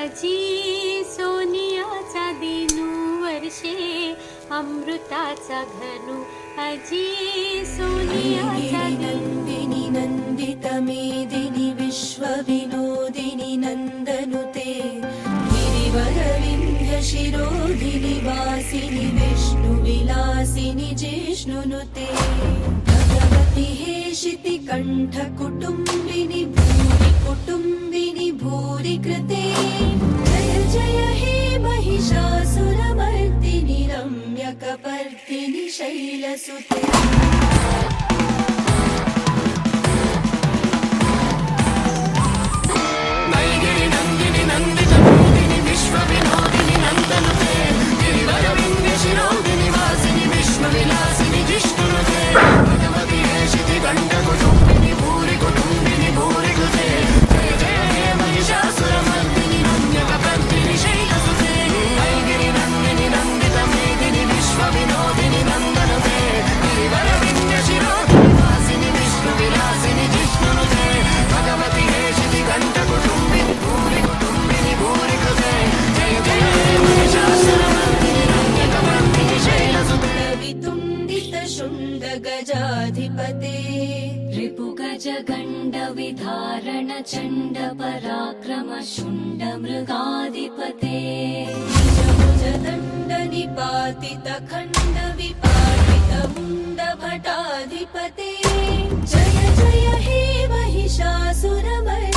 आजी सोनियाचा दिनू वर्षे अमृताचा घनु आजी सोनियाचा नंदिनी नंदित मेदिनी विश्वविनोदिनी नंदनुते गिरिवरविंध्य शिरोधिनि वासिनि विष्णुविलासिनि जिष्णुनुते भगवति हेशिति कंठ कुटुंबिनि भूरि कुटुंबिनि भूरि कृते जय जय हे महिषासुरमर्दिनि रम्यकपर्दिनि शैलसुते गजाधिपते रिपुगज गण्ड विधारण चण्ड पराक्रम शुण्ड मृगाधिपते भुज दण्ड निपातित खण्ड विपाटित मुण्ड भटाधिपते जय जय हे महिषासुरमर्दिनि